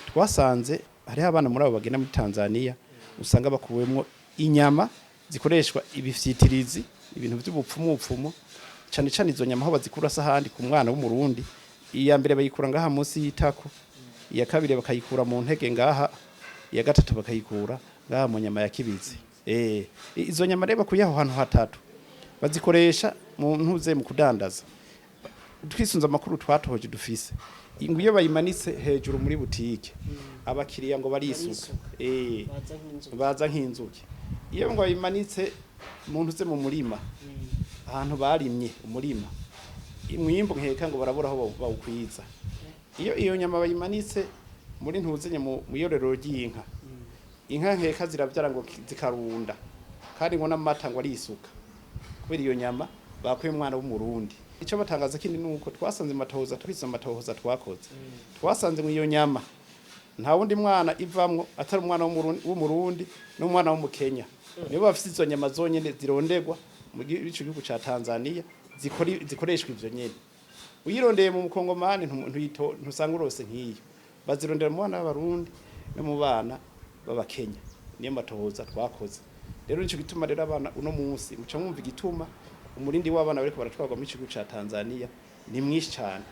twasanze hari abana muri abo bagenda muri Tanzania usanga bakuwemwo inyama zikoreshwa ibifyitirizi ibintu by'ubupfumu cyane cyane izo nyama aho bazikura sahandi ku mwana w'umurundi iya mbere bayikura ngaha munsi y'itako iya kabiri bakayikura mu ntege ngaha iya gatatu bakayikura ngaha mu nyama ya kibizi izo nyama reba kuyaho hantu hatatu bazikoresha mu ntuze mu kudandaza twisunza amakuru twatohoje dufise iyo bayimanitse hejuru muri butike abakiriya ngo barisuka baza nk'inzuki iyo ngo bayimanitse mu ntuze mu murima ahantu barimye umurima imwimbo nkeka ngo barabura aho bawukwiza iyo nyama bayimanitse muri ntuzenye mu yorero ry'inka inka nkeka ziravyara ngo zikarunda kandi ngo n'amata ngo arisuka kubera iyo nyama bakuye umwana w'umurundi icyo batangaza kindi nuko twasanze amatohoza twakoze twasanze mu iyo nyama nta wundi mwana ivamwo atari umwana w'umurundi n'umwana wo mu Kenya nibo bafite izo nyama zonyene zirondegwa mu gihugu ca Tanzania zikoreshwa ivyo nyene uyirondeye mu mukongomani ntusanga urose nk'iyo bazirondera mu bana b'abarundi no mu bana b'abakenya niyo matohoza twakoze rero nico gituma rero abana uno munsi muca mwumva igituma umurindi w'abana bariko baratwarwa mu gihugu ca Tanzania ni mwinshi cyane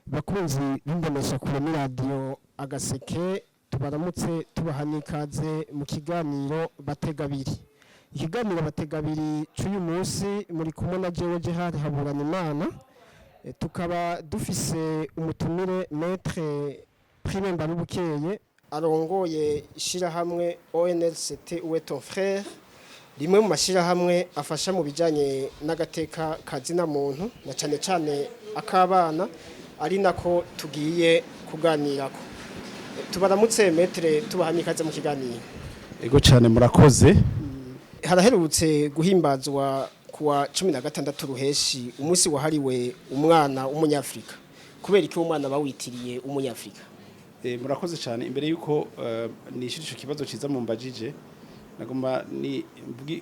bakunzi b'imbonesha kure muri radio Agaseke tubaramutse tubaha n'ikaze mu kiganiro Bategabiri. Ikiganiro Bategabiri cy'uyu munsi muri kumwe na jewe Gerard Haburanimana tukaba dufise umutumire Maître Prime Mbarubukeye arongoye ishirahamwe ONRCT Où est ton frère rimwe mu mashirahamwe afasha mu bijanye n'agateka kazina muntu na cyane akabana ari nako tugiye kuganirako. Tubaramutse Maître tubaha n'ikaze mu kiganiro. Ego cyane murakoze. Haraherutse guhimbazwa kuwa 16 ruheshi umunsi wahariwe umwana w'umunyafrika. Kubera iki umwana bawitiriye umunyafrika? Murakoze cyane imbere yuko nishije kibazo ciza mu mbajije nagomba ni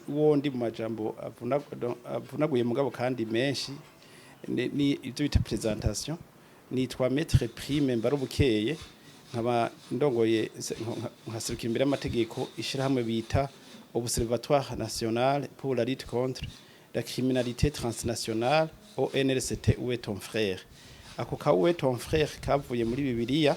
wondi mu majambo avunaguye mugabo kandi menshi ni ibyo bita presentation nitwa Maître Prime Mbarubukeye nkaba ndongoye nkasirukira imbere y'amategeko ishirahamwe bita Observatoire national pour la lutte contre la criminalité transnationale ONRCT Où est ton frère. Ako ka Où est ton frère kavuye muri Bibiliya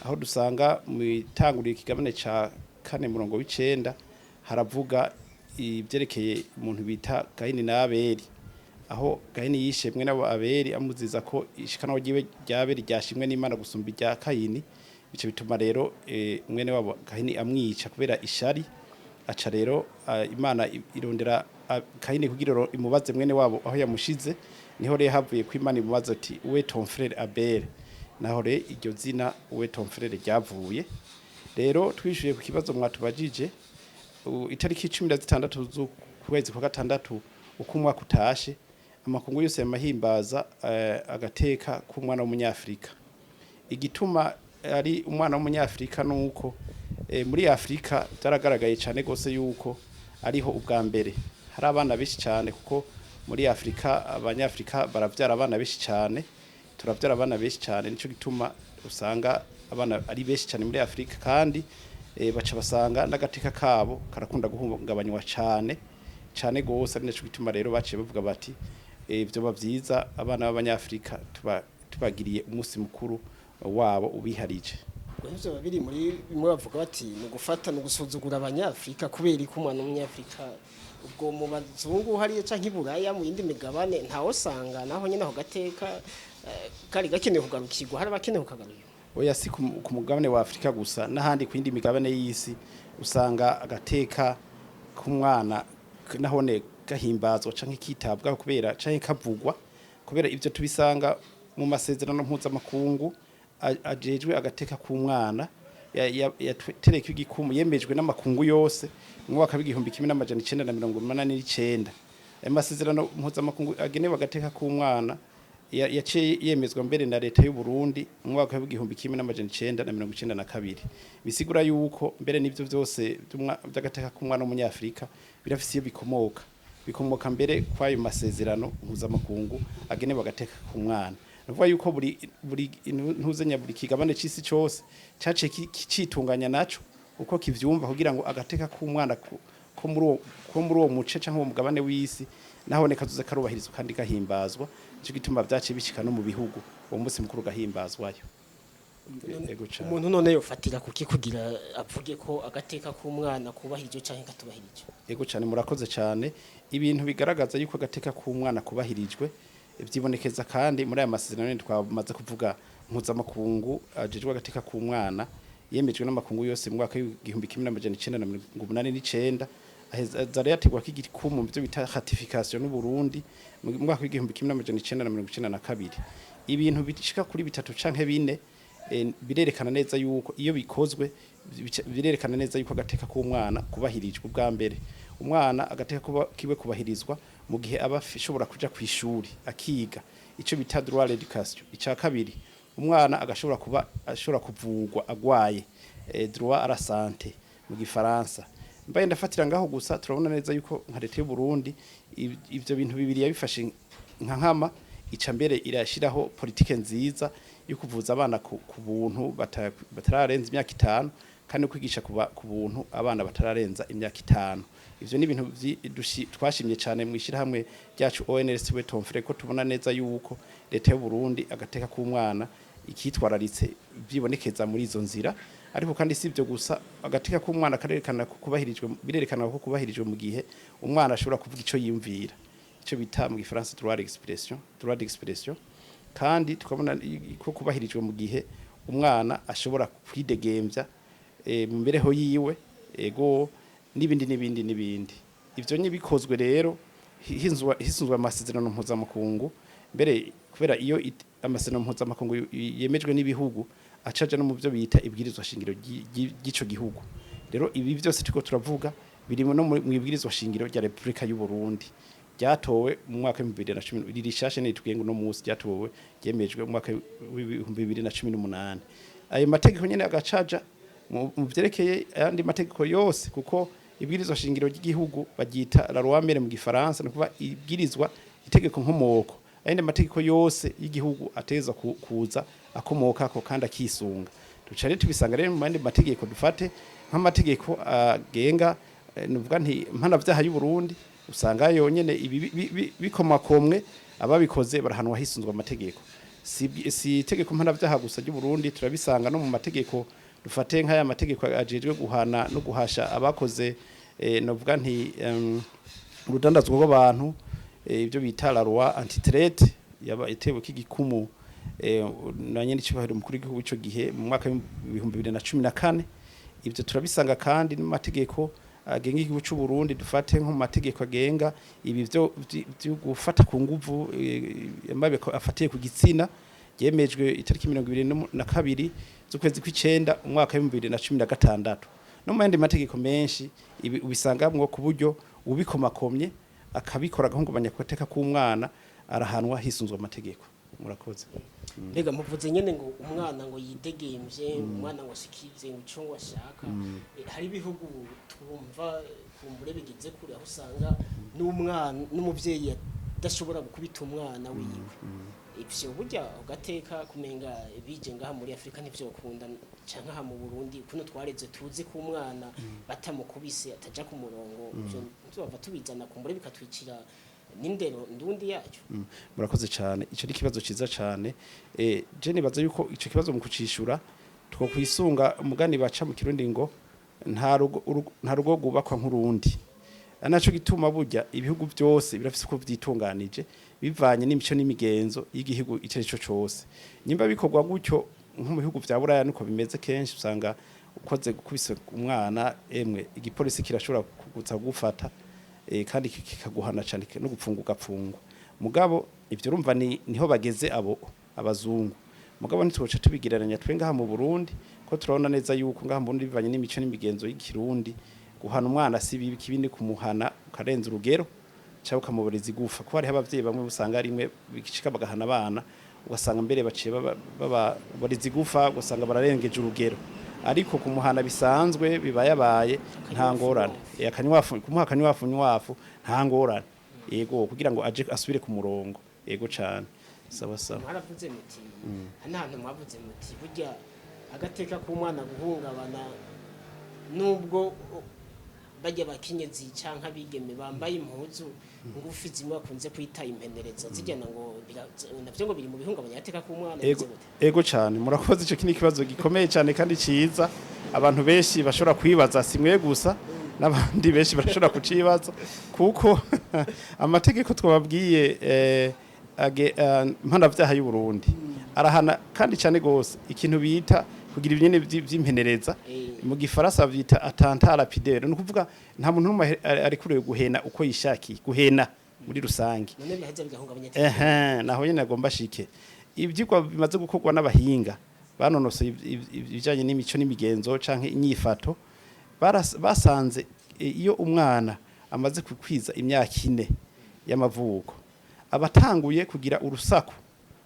aho dusanga mu itanguriro ikigabane ca 4:9 haravuga ibyerekeye umuntu bita Gahini na Aberi aho Gahini yishe mwe nabo Aberi amuziza ko ishikano giwe ryaberi ryashimwe n'Imana gusumba irya Kayini bice bituma rero mwene wabo Gahini amwica kubera ishari aca rero Imana irondera Kayini kugira imubaze mwene wabo aho yamushize niho rero havuye ku Imana imubaza ati Où est ton frère Abel naho rero iryo zina Où est ton frère ryavuye rero twishuye ku kibazo mwatubajije itariki 16 z'ukwezi kwa gatandatu uko umwaka utashe amakungu yose yamahimbaza agateka k'umwana w'umunyafrika igituma ari umwana w'umunyafrika nuko muri Afrika byaragaragaye cyane gose yuko ariho ubwa mbere hari abana benshi cyane kuko muri Afrika abanyafrika baravyara abana benshi cyane turavyara abana benshi cyane nico gituma usanga abana ari benshi cyane muri Afrika kandi baca basanga n'agateka kabo karakunda guhungabanywa cyane gose ari nico gituma rero baciye bavuga bati ibyo bavyiza abana b'abanyafrika tubagiriye umunsi mukuru wabo ubiharije. Ivyo babiri muri bimwe bavuga bati ni gufata no gusuzugura abanyafrika kubera ko umwana w'umunyafrika ubwo mu bazungu hariye canke iburaya mu yindi migabane ntawo sanga naho nyene aho gateka kari gakeneye kugarukirwa hari abakeneye kugarukirwa. Oya si ku mugabane wa Afrika gusa n'ahandi ku yindi migabane y'isi usanga agateka k'umwana nahone gahimbazwa canke kitabwa kubera canke kavugwa kubera ivyo tubisanga mu masezerano mpuzamakungu ajejwe agateka k'umwana yatereka igikumu yemejwe n'amakungu yose mu mwaka w'igihumbi 1989 ayo masezerano mpuzamakungu agenewe agateka k'umwana yaciye yemezwa mbere na leta y'u Burundi mu mwaka wa 1992 bisigura yuko mbere n'ivyo byose by'agateka k'umwana w'umunyafrika birafise iyo bikomoka mbere kwayo masezerano mpuzamakungu agenewe agateka k'umwana nuvuga yuko buri ntuzenya buri kigabane c'isi cyose cace kicitunganya naco uko kivyumva kugira ngo agateka k'umwana ko muri uwo muce canke uwo mugabane w'isi nahone kazuze karubahirizwa kandi gahimbazwa cyo gituma byace bishika no mu bihugu uwo munsi mukuru gahimbazwayo. Umuntu none yofatira kuki kugira avuge ko agateka k'umwana kubahirije canke katubahirije. Yego cyane murakoze cyane ibintu bigaragaza yuko agateka k'umwana kubahirijwe byibonekeza kandi muri aya masezerano twamaze kuvuga mpuzamakungu ajejwe agateka k'umwana yemejwe n'amakungu yose mu mwaka w'igihumbi 1989 zari yategwa k'igikumu byo bita ratification n'u Burundi mu mwaka w'igihumbi 1992 ibintu bishika kuri bitatu canke bine birerekana neza yuko iyo bikozwe birerekana neza yuko agateka k'umwana kubahirijwe ubwa mbere umwana agateka kiwe kubahirizwa mu gihe aba ashobora kuja kwishuri akiga ico bita droit à l'éducation ica kabiri umwana ashobora kuvugwa agwaye droit à la santé mu gifaransa mbaye ndafatira ngaho gusa turabona neza yuko nka leta y'u Burundi ivyo bintu bibiri yabifashe nka nkama ica mbere irashiraho politike nziza yo kuvuza abana ku buntu batararenza imyaka 5 kandi kwigisha ku buntu abana batararenza imyaka 5 ivyo ni ibintu twashimye cyane mu ishirahamwe ryacu ONRCT FRERE ko tubona neza yuko leta y'u Burundi agateka k'umwana ikitwararitse byibonekeza muri izo nzira ariko kandi sivyo gusa agateka k'umwana karerekana ko kubahirijwe birerekana ko kubahirijwe mu gihe umwana ashobora kuvuga ico yimvira ico bita mu gifaransa droit d'expression kandi tukabona ko kubahirijwe mu gihe umwana ashobora kwidegemvya mu mbereho yiwe ego nibindi ivyo nyibikozwe rero hisunzwe amasezerano mpuzamakungu mbere kubera iyo amasezerano mpuzamakungu yemejwe n'ibihugu acaje no mu byo bita ibwirizwa shingiro gico gihugu rero ibi byose tuko turavuga birimo no mu ibwirizwa shingiro rya Republika y'u Burundi ryatowe mu mwaka wa 2010 ririshashe nitwengo no munsi ryatowe yemejwe mu mwaka wa 2018 ayo mategeko nyene agacaja mu byerekeye ayandi mategeko yose kuko ibwirizwa shingiro ry'igihugu bagita la loi mère mu gifaransa no kuva ibwirizwa itegeko nkomoko ayandi mategeko yose y'igihugu ateza kuza akomoka ko kandi akisunga tucare tubisanga rero mu mandi mategeko dufate nk'amategeko agenga nuvuga nti mpana vyaha y'u Burundi usanga yonyene bikomakomwe ababikoze barahanwa hisunzwe amategeko si itegeko mpana vyaha gusa y'u Burundi turabisanga no mu mategeko dufate nk'aya mategeko ajejwe guhana no guhasha abakoze novuga nti urudandazwa rw'abantu ibyo bita la loi anti-traite yaba itewe k'igikumu nanye n'icibahiro mukuru w'igihugu ico gihe mu mwaka wa 2014 ivyo turabisanga kandi no mategeko agenga igihugu cy'u Burundi dufate nko mu mategeko agenga ibi byo gufata ku nguvu yambaye afatiye ku gitsina yemejwe itariki 22 z'ukwezi kw'icenda umwaka wa 2016 no mu yandi mategeko menshi ibi ubisangamwo ku buryo ubikomakomye akabikora gahungabanya kwateka k'umwana arahanwa hisunzwe amategeko murakoze. Mbega muvuze nyene ngo umwana ngo yidegemvye umwana ngo sikize ico ngo ashaka hari ibihugu twumva kumbure bigize kure aho usanga n'umwana n'umuvyeyi adashobora gukubita umwana wiwe ivyo burya ugateka kumenga bije ngaha muri Afrika ntivyokunda canke aha mu Burundi kuno twareze tuzi ko umwana batamukubise ataja ku murongo ivyo nzova tubizana kumbure bikatwicira nindero ndundi yacu. Murakoze cyane ico ni kibazo ciza cyane je nibaza yuko ico kibazo mu kucishura two kwisunga umugani baca mu kirundi ngo nta rugo gubakwa nk'urundi anaco gituma burya ibihugu byose birafise ko vyitunganije bivanye n'imico n'imigenzo y'igihugu icyo cyose nyimba bikorwa gutyo nko mu bihugu vya Buraya nuko bimeze kenshi usanga ukoze gukubise umwana emwe igipolisi kirashobora kugutsa gufata kandi kikaguhana cyane no gupfunguka mugabo ivyo urumva niho bageze abo abazungu mugabo ntitwoca tubigereranya twe ngaha mu Burundi ko turabona neza yuko ngaha mu Burundi bivanye n'imico n'imigenzo y'ikirundi guhana umwana si bibi kibindi kumuhana ukarenza urugero cyangwa ukamuburiza igufa kuko hariho abavyeyi bamwe usanga rimwe bicika bagahana abana ugasanga mbere baciye baburiza igufa ugasanga bararengeje urugero ariko kumuhana bisanzwe bibayabaye nta ngorane kumuha akanywafu nta ngorane yego kugira ngo aje asubire ku murongo yego cyane sawa sawa mwaravuze muti hantu mwavuze muti burya agateka k'umwana guhungabana nubwo bajya bakenyezi canka bigeme bambaye impuzu ngufi zimwe bakunze kwita impenereza zijyana ngo navyo ngo biri mu bihungabanya agateka k'umwana ego cyane murakoze ico kini kibazo gikomeye cyane kandi ciza abantu benshi bashobora kwibaza simwe gusa n'abandi benshi bashobora kucibaza kuko amategeko twababwiye mpanavyaha y'u Burundi arahana kandi cyane gose ikintu bita kugira ibinene vy'impenereza mu gifaransa bita attentat lapidaire no kuvuga nta muntu numwe ari kurewe guhena uko yishaki guhena muri rusangi none biheze bigahungabanya naho nyene agomba shike ivyigwa bimaze gukorwa n'abahinga banonose ibijanye n'imico n'imigenzo canke inyifato basanze iyo umwana amaze kukwiza imyaka 4 y'amavuko abatanguye kugira urusaku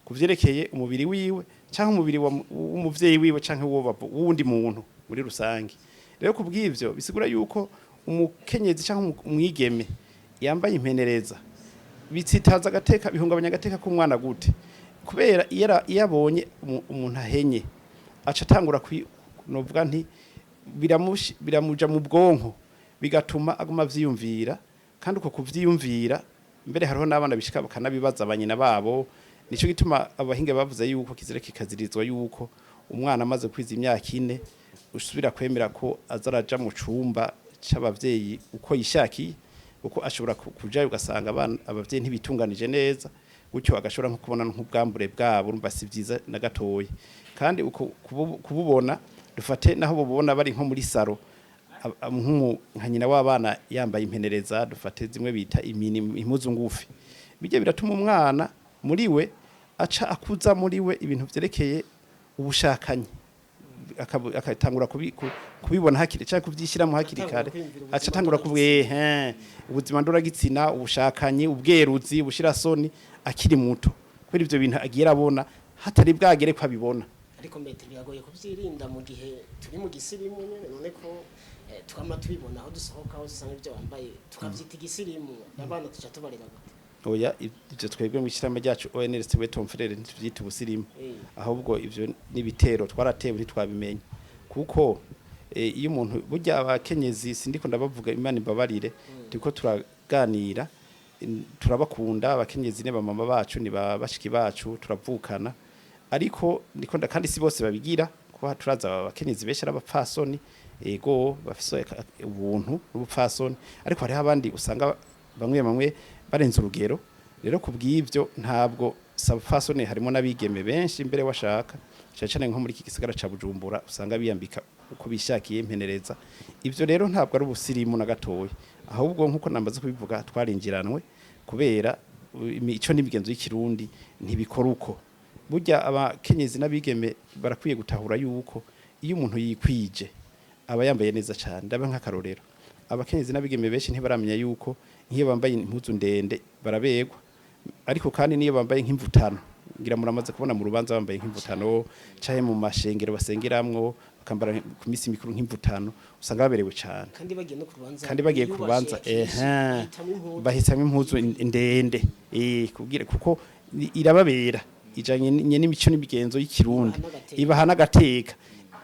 kuvyerekeye umubiri wiwe canke umubiri w'umuvyeyi wiwe canke wundi muntu muri rusangi rero kubw'ivyo bisigura yuko umukenyezi canke umwigeme yambaye impenereza bitsitaza agateka bihungabanya agateka k'umwana gute kubera iyabonye umuntu ahenye aca atangura novuga nti biramuja mu bwonko bigatuma aguma vyiyumvira kandi uko kuvyiyumvira mbere hariho n'abana bishika bakanabibaza abanyina babo nico gituma abahinga bavuze yuko kizere kikazirizwa yuko umwana amaze kwiza imyaka 4 usubira kwemera ko azaraja mu cumba c'abavyeyi uko yishakiye uko ashobora kujayo ugasanga abavyeyi ntibitunganije neza gutyo agashobora nko kubona nk'ubwambure bwabo urumva si vyiza na gatoyi kandi uko kububona dufate naho bubona bari nko muri saro nka nyina w'abana yambaye impenereza dufate zimwe bita impuzu ngufi bijye biratuma umwana muri we aca akuza muri we ibintu vyerekeye ubushakanyi akatangura kubibona hakiri cyangwa kuvyishiramo hakiri kare aca atangura ubuzima ndoragitsina ubushakanyi ubweruzi ubushirasoni akiri muto kuri ivyo bintu agiye abona hatari bwagere ko abibona ariko metri byagoye kuvyirinda mu gihe turi mu gisirimu none ko twama tubibona aho dusohoka aho usanga ibyo bambaye tukavyita igisirimu abana tuca tubarira gute oya ivyo twebwe mu ishyirahamwe ryacu ONRCT FRERE ntituvyita ubusirimu ahubwo ivyo nibitero twaratewe ntitwabimenye kuko iyo umuntu burya abakenyezi sindiko ndabavuga Imana imbabarire turiko turaganira turabakunda abakenyezi ne bamama bacu ni babashiki bacu turavukana ariko ndiko kandi si bose babigira ko turaza abakenyezi besha abapfasoni ego bafise ubuntu n'ubupfasoni ariko hari abandi usanga bamwe barenze urugero rero kubw'ivyo ntabwo sabapfasoni harimo nabigeme benshi imbere washaka cyane nko muri iki gisagara ca Bujumbura usanga biyambika uko bishakiye impenereza ivyo rero ntabwo ari ubusirimu na gatoyi ahubwo nkuko nambaze kubivuga twarinjiranwe kubera ico n'imigenzo y'ikirundi ntibikora uko burya abakenyezi n'abigeme barakwiye gutahura yuko iyo umuntu yikwije aba yambaye neza cyane ndaba nk'akarorero abakenyezi n'abigeme benshi ntibaramenya yuko nkiyo bambaye impuzu ndende barabegwa ariko kandi niyo bambaye nk'imvutano ngira muramaze kubona mu rubanza bambaye nk'imvutano caye mu mashengero basengeramwo bakambara ku misi mikuru nk'imvutano usanga baberewe cyane kandi bagiye ku rubanza bahitamo impuzu ndende kubwire kuko irababera ijanye n'imico n'imigenzo y'ikirundi ibahana agateka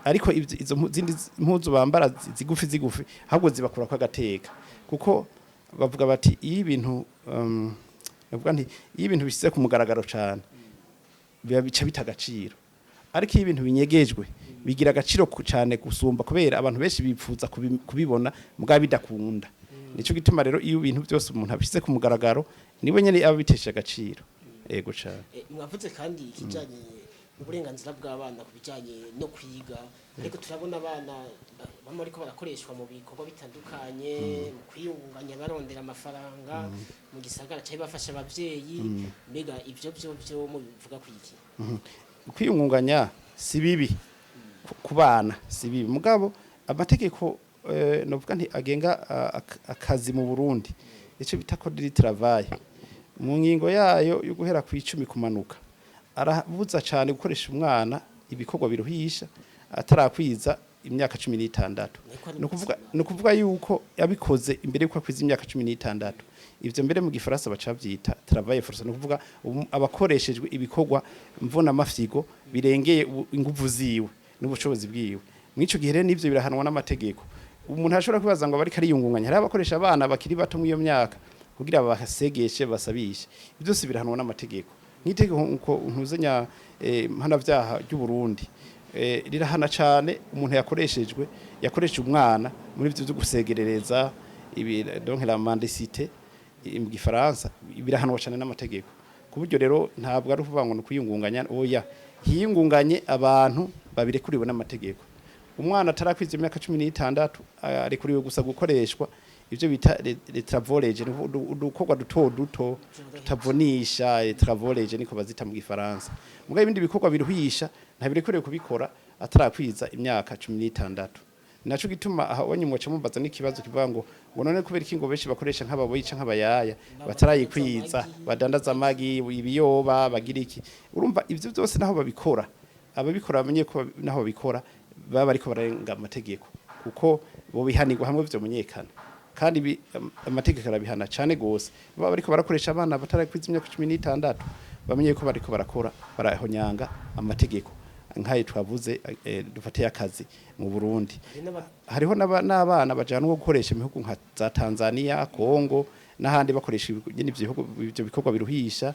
ariko izo zindi impuzu bambara zigufi ahubwo zibakura kwa gateka kuko bavuga bati iyo ibintu bavuga nti iyo ibintu bisize ku mugaragaro cyane bica bitagaciro ariko iyo ibintu binyegejwe bigira agaciro cyane gusumba kubera abantu benshi bipfuza kubibona mugabo bidakunda nico gituma rero iyo ibintu byose umuntu abishyize ku mugaragaro niwe nyene aba bitesha agaciro ego cyane mwavuze kandi ikijanye uburenganzira bw'abana kubijanye no kwiga ariko turabona abana bamwe ariko barakoreshwa mu bikorwa bitandukanye mu kwiyunganya barondera amafaranga mu gisagara cyaje bafasha abavyeyi mbega ivyo byo mu bivuga kwiki kwiyunganya si bibi ku bana si bibi mugabo amategeko novuga nti agenga akazi mu Burundi ico bita code du travail mu ngingo yayo yo guhera ku 10 kumanuka arabuza cyane gukoresha umwana ibikorwa biruhisha atarakwiza imyaka 16 no kuvuga yuko yabikoze imbere yuko akwiza imyaka 16 ivyo mbere mu gifaransa bacavyita travail forcé no kuvuga abakoreshejwe ibikorwa mvuna mafyigo birengeye inguvu ziwe n'ubushobozi bwiwe mwico gihe rero nivyo birahanwa n'amategeko umuntu ashobora kwibaza ngo bari kariyungunganya hari abakoresha abana bakiri bato mu iyo myaka kugira bahasegeshe basabishe ibyo si birahanwa n'amategeko n'itegeko uko ntuzenya mpanavyaha ry'u Burundi rirahana cyane umuntu yakoresheje umwana muri ivyo byo gusegerereza ibi donc la mendicité mu gifaransa birahanwa cyane n'amategeko kuburyo rero ntabwo ari kuvuga ngo nukuyungunganya oya hiyungunganye abantu babirekuriwe n'amategeko umwana atarakwiza imyaka 16 arekuriwe gusa gukoreshwa ivyo bita travauleje udukorwa duto tutavonisha travauleje niko bazita mu gifaransa mugabe ibindi bikorwa biruhisha ntabirekuriwe kubikora atarakwiza imyaka 16 naco gituma aho wanyumwe cyamumbaza n'ikibazo kivuga ngo none kubera iki ngo benshi bakoresha nk'ababoyi canke abayaya batarayikwiza badandaza amagi ibiyoba bagira iki urumva ivyo byose naho babikora ababikora bamenye ko naho babikora baba ariko barenga amategeko kuko bo bihanirwa hamwe byo munyekana kandi amategeko arabihana cyane gose baba ariko barakoresha abana batarakwiza imyaka 16 bamenye ko bariko barakora barahonyanga amategeko nkaye twavuze dufateye akazi mu Burundi hariho n'abana bajanwa gukoresha imihugu nka za Tanzania Kongo n'ahandi bakoresha ibyo bikorwa biruhisha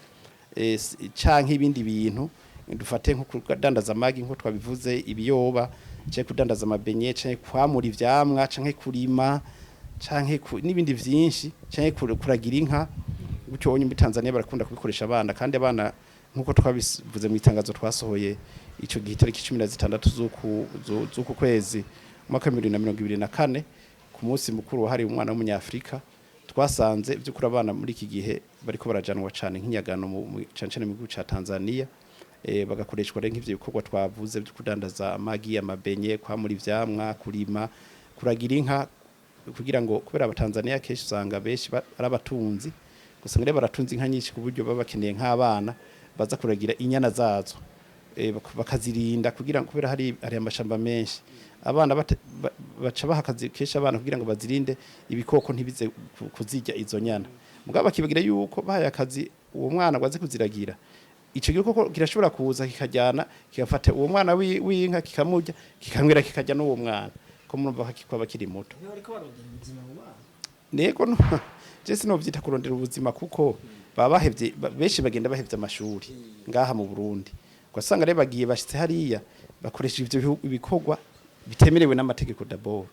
canke ibindi bintu dufate nko kudandaza amagi nko twabivuze ibiyoba canke kudandaza amabenye canke kwamura ivyamwa canke kurima canke n'ibindi vyinshi canke kuragira inka gutyo onye mu Tanzania barakunda kubikoresha abana kandi abana nkuko twabivuze mu itangazo twasohoye ico gihe tariki 16 z'uku kwezi mwaka 2024 ku munsi mukuru wahari umwana w'umunyafrika twasanze byo kuri abana muri iki gihe bariko barajanwa cyane nk'inyagano mu cancane mu gihugu ca Tanzania bagakoreshwa rero nk'ivyo bikorwa twavuze byo kudandaza amagi amabenye kwamura ivyamwa kurima kuragira inka kugira ngo kubera abatanzania keshi usanga benshi arabatunzi gusa ngere baratunzi inka nyinshi ku buryo baba bakeneye nk'abana baza kuragira inyana zazo bakazirinda kugira ngo kubera hari amashamba menshi abana baca bahakazi kesha abana kugira ngo bazirinde ibikoko ntibize kuzijya izo nyana mugabo bakibagira yuko bahaye akazi uwo mwana gwaze kuziragira ico gikoko kirashobora kuza kikajyana kigafata uwo mwana w'inka kikamurya kikamwira kikajya n'uwo mwana ko murumva hakikwa bakiri muto nego no Jesse no vyita kurondera ubuzima kuko baba bahevye benshi bagenda bahevye amashuri ngaha mu Burundi gwasanga rero bagiye bashitse hariya bakoresha ivyo ibikorwa bitemerewe n'amategeko d'abord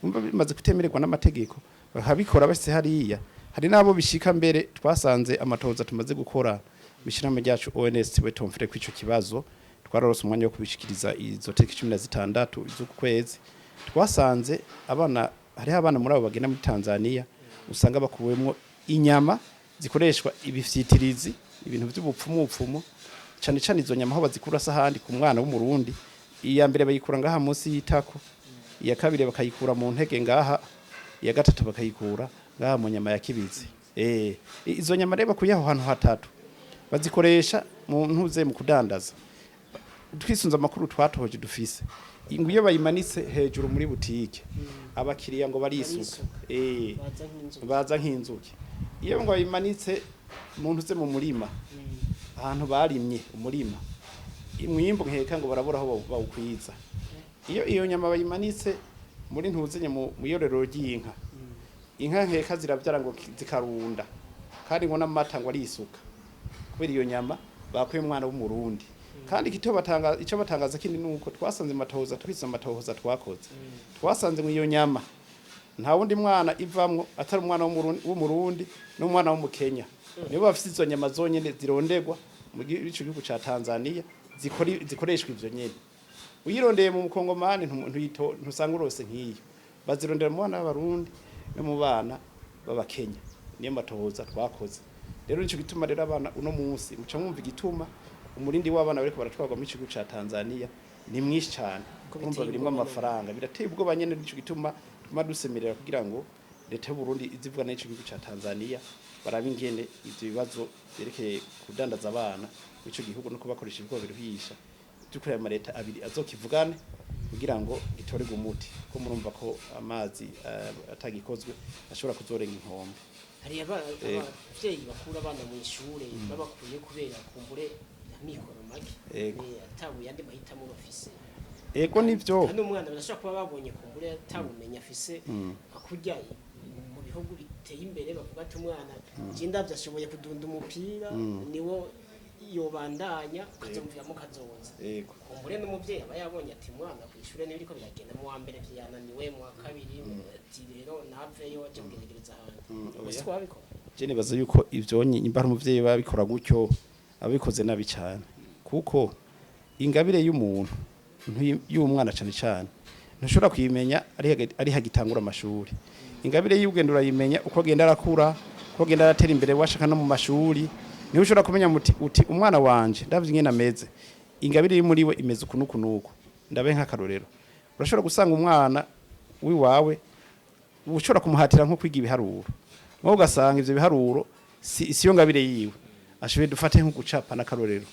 umva bimaze kutemererwa n'amategeko bakabikora bashitse hariya hari nabo bishika mbere twasanze amatoza tumaze gukora bishiramo ryacu ONRCT wetomfire kwico kibazo twararose umwanya wo kubishikiriza izo tariki 16 z'ukwezi twasanze abana hari abana muri abo bagenda muri Tanzania usanga bakuwemwo inyama zikoreshwa ibifyitirizi ibintu by'ubupfumu cyane cyane izo nyama aho bazikura sahandi ku mwana w'umurundi iya mbere bayikura ngaha munsi y'itako iya kabiri bakayikura mu ntege ngaha iya gatatu bakayikura ngaha mu nyama ya kibizi izo nyama reba kuyaho hantu hatatu bazikoresha mu ntuze mu kudandaza twisunza amakuru twatohoje dufise inguye bayimanitse hejuru muri butike abakiriya ngo barisuka baza nk'inzuki iyo ngo bayimanitse mu ntuze mu murima ahantu barimye umurima imwimbo nkeka ngo barabura aho bawukwiza iyo nyama bayimanitse muri ntuzenye mu yorero ry'inka inka nkeka ziravyara ngo zikarunda kandi ngo n'amata ngo arisuka kubera iyo nyama bakuye umwana w'umurundi kandi ico batangaza kindi nuko twasanze matohoza twise amatohoza twakoze twasanze mu iyo nyama nta wundi mwana ivamwo atari umwana w'umurundi n'umwana w'umukenya nibo bafite izo nyama zonyene zirondegwa mu gihugu ca Tanzania zikoreshwa ivyo nyene uyirondeye mu mukongomani ntusanga urose nk'iyo bazirondera mu bana b'abarundi no mu bana b'abakenya niyo matohoza twakoze rero nico gituma rero abana uno munsi muca mwumva igituma umurindi w'abana bariko baratwarwa mu gihugu ca Tanzania ni mwinshi cyane kumva birimo amafaranga birateye ubwo banyene nico gituma dusemerera kugira ngo leta y'u Burundi izivuga n'ico gihugu ca Tanzania baraba ingene ivyo bibazo byerekeye kudandaza abana ico gihugu no kubakoresha ibigo biruhisha dukorera ama leta abiri azokivugane kugira ngo gitorege umuti ko murumva ko amazi atagikozwe ashobora kuzorenga inkombe. Hari abavyeyi bakura abana mu ishure babakuye kubera kumbure amikoro make atabuye andi mahitamo bafise. Ego nivyo hano umwana barashaka kuba babonye kumbure atabumenya afise akurya mu bihugu biteye imbere bavuga ati umwana jinda byashoboye kudunda umupira niwo yobandanya kazomviramo kazoza. Kumbure n'umuvyeyi aba yabonye ati mwana kwishure niba iriko biragenda mu wa mbere vyananiwe mu wa kabiri ati rero naveyo aje kugeregereza hantu twabikora. Je nibaza yuko ivyo nyimba umuvyeyi babikora gutyo abikoze nabi cyane kuko ingabire y'umuntu y'umwana cyane cyane ntushobora kuyimenya ari hagitangura amashuri. Ingabire y'ubwenge urayimenya uko agenda arakura uko agenda aratera imbere washaka no mu mashuri niho ushobora kumenya uti umwana wanje ndavye ingene ameze ingabire muri we imeze ukunukunuko ndabe nk'akarorero urashobora gusanga umwana wiwawe ushobora kumuhatira nko kwiga ibiharuro mwo ugasanga ivyo biharuro siyo ngabire yiwe ashobe dufate nko gucapa n'akarorero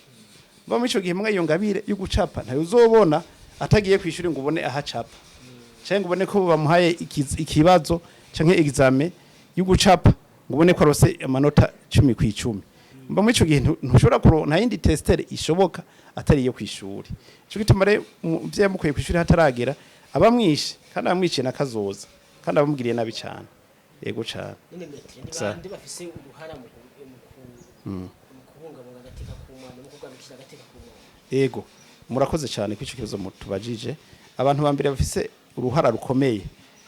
mba mu ico gihe mwe iyo ngabire yo gucapa ntayo uzobona atagiye kwishuri ngo ubone ahacapa cyangwa ubone ko bamuhaye ikibazo canke examen yo gucapa ngo ubone ko arose amanota 10 ku 10 mba mu ico gihe ntushobora kuronka yindi testere ishoboka atari iyo kwishuri cyo gituma re muvye mukuye kwishuri hataragera abamwishe kandi amwice nakazoza kandi abamugiriye nabi cyane. Yego cyane none metre ndi bafise uruhara mu kubungabunga agateka k'umwana no kugarukira agateka k'umwana. Yego murakoze cyane kw'ico kibazo mutubajije. Abantu bambere bafise uruhara rukomeye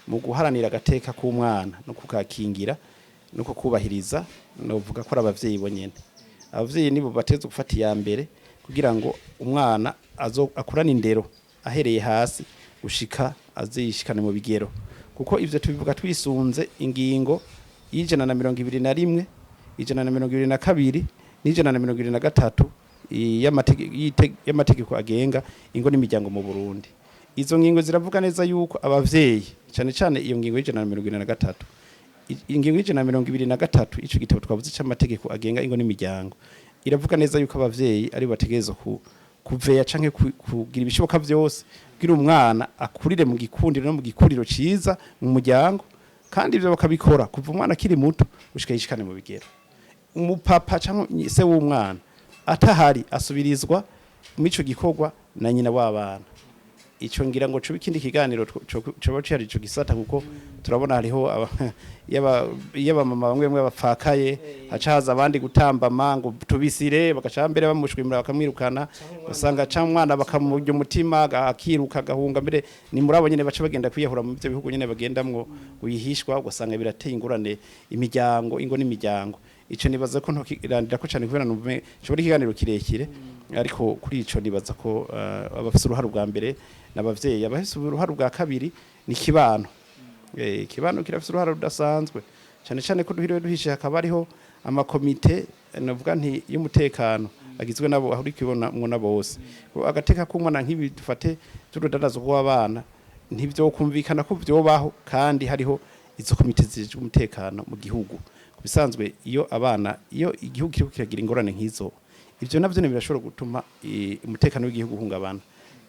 mu guharanira agateka k'umwana no kukakingira no kukubahiriza no vuga ko abavyeyi bonyene. Abavyeyi nibo bateze gufata ya mbere kugira ngo umwana akurana indero ahereye hasi gushika azishikane mu bigero kuko ivyo tubivuga twisunze ingingo y'ijana na 21 ijana na 22 n'ijana na 23 y'amategeko agenga ingo n'imiryango mu Burundi. Izo ngingo ziravuga neza yuko abavyeyi cyane cyane iyo ngingo y'ijana na 23 ingingo y'ijana na 23 ico gitabo twavuze cy'amategeko agenga ingo n'imiryango iravuga neza yuko abavyeyi ari bategerezwa kuveya canke kugira ibishoboka vyose kugira umwana akurire mu gikundiro no mu gikuriro ciza mu muryango kandi ivyo bakabikora kuva umwana akiri muto gushika yishikane mu bigero. Umupapa canke se w'umwana atahari asubirizwa mu ico gikorwa na nyina w'abana. Ico ngira ngo cyo ikindi kiganiro cyo cyari ico gisata kuko turabona hariho yaba mama bamwe bapfakaye hacaza abandi gutamba mango tubisire bakacambere bamushwimira bakamwirukana usanga ca mwana bakamurya umutima akiruka gahunga mbere ni murabo nyene baca bagenda kwiyahura mu byo bihugu nyene bagendamwo uyihishwa ugasanga birateye ingorane imiryango ingo n'imiryango. Ico nibaza ko ntokirandira ko cyane kubera numve cyo ikiganiro kirekire ariko kuri ico nibaza ko abafise uruhara bwa mbere n'abavyeyi abafise uruhara bwa kabiri ni kibano. Kibano kirafise uruhara rudasanzwe cyane cyane ko duhiriwe duhishe hakaba ariho amakomite navuga nti y'umutekano agizwe nabo aho rikibona mwona bose agateka k'umwana nk'ibi dufate turodadazo kw'abana ntibyo kumvikana ko byobaho kandi hariho izo komite zije umutekano mu gihugu bisanzwe iyo abana iyo igihugu kiriko kiragira ingorane nk'izo ivyo navyo ne birashobora gutuma umutekano w'igihugu hungabana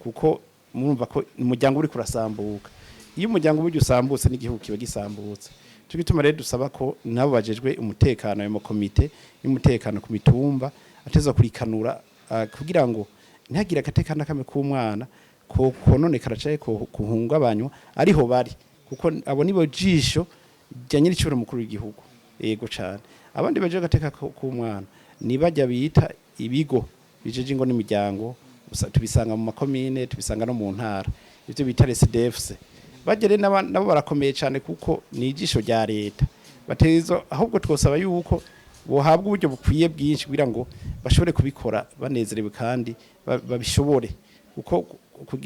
kuko murumva ko umuryango uri kurasambuka iyo umuryango uri usambutse n'igihugu kiba gisambutse cyo gituma rero dusaba ko nabo bajejwe umutekano mu komite y'umutekano ku mitumba ateza kurikanura kugira ngo ntihagire agateka nakame k'umwana ko kononekara caye ko kuhungabanywa ariho bari kuko abo nibo jisho ryanyiri cyuro mukuru w'igihugu. Yego cyane abandi baje gateka k'umwana ni bajya bita ibigo bijeje ingo n'imiryango tubisanga mu makomine tubisanga no mu ntara ivyo bita SDFC bagere nabo barakomeye cyane kuko ni ijisho rya leta batezo ahubwo twosaba yuko bohabwa uburyo bukwiye bwinshi kugira ngo bashobore kubikora banezerewe kandi babishobore kuko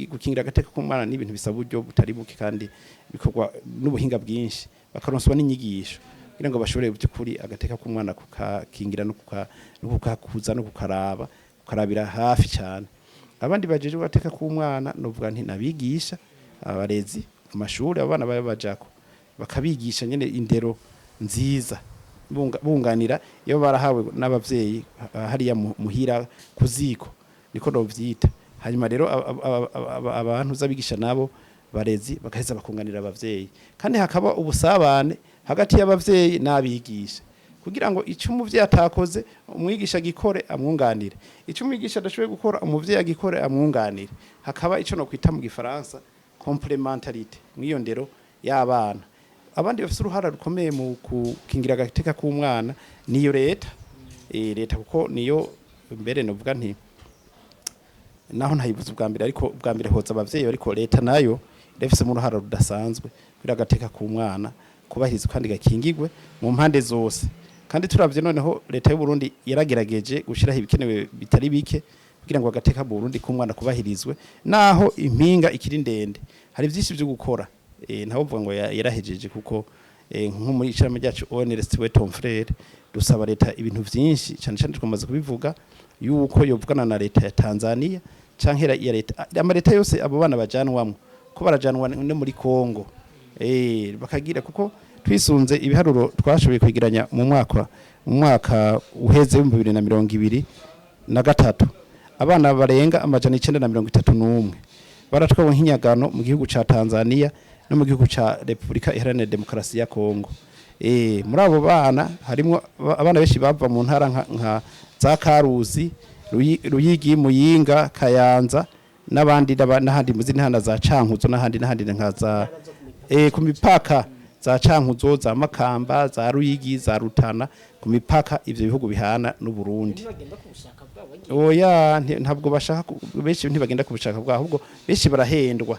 gukingira agateka k'umwana ni ibintu bisaba uburyo butari buke kandi bikorwa n'ubuhinga bwinshi bakaronswa n'inyigisho kugira ngo bashobore byukuri agateka k'umwana kukakingira no kukakuza no kukarabira hafi cyane. Abandi bajeje agateka k'umwana novuga nti nabigisha abarezi mu mashuri abana babajako bakabigisha nyene indero nziza bunganira iyo barahawe n'abavyeyi hariya muhira kuziko niko novyita. Hanyuma rero abantu zabigisha nabo barezi bakaheza bakunganira abavyeyi, kandi hakaba ubusabane hagati y'abavyeyi n'abigisha kugira ngo icyo umuvyeyi atakoze umwigisha gikore amwunganire, icyo umwigisha adashoboye gukora umuvyeyi agikore amwunganire. Hakaba ico no kwita mu gifaransa complementarité mwiyo ndero y'abana. Abandi bafite uruhara rukomeye mu kukingira agateka k'umwana niyo leta, leta kuko niyo mbere novuga nti naho ntayivuze ubwa mbere, ariko ubwa mbere hoza abavyeyi, ariko leta nayo irafise mu ruhara rudasanzwe kugira agateka k'umwana kubahirizwa kandi gakingirwe mu mpande zose. Kandi turavye noneho leta y'u Burundi yaragerageje gushiraho ibikenewe bitari bike kugira ngo agateka mu Burundi k'umwana kubahirizwe, naho impinga ikiri ndende. Hari vyinshi byo gukora, ntawo vuga ngo yarahejeje kuko nko muri icama ryacu ONRCT FRERE dusaba leta ibintu vyinshi cyane cyane twamaze kubivuga yuko yovugana na leta ya Tanzania canke ya leta amareta yose abo bana bajanwamwe ko barajanwa no muri Kongo, bakagira kuko twisunze ibiharuro twashoboye kwegeranya mu mwaka uheze 2023 abana barenga amajana 931 baratwawe nk'inyagano mu gihugu ca Tanzania no mu gihugu ca Republika Iharanira Demokarasi ya Kongo. Muri abo bana harimo abana benshi bava mu ntara nka za Karuzi, Ruyigi, Muyinga, Kayanza n'abandi n'ahandi mu zintana za Cankuzo n'ahandi nka za ku mipaka za Cankuzo, za Makamba, za Ruyigi, za Rutana, ku mipaka ivyo bihugu bihana n'u Burundi. Oya ntabwo bashaka, benshi ntibagenda kubushaka bwa, ahubwo benshi barahendwa.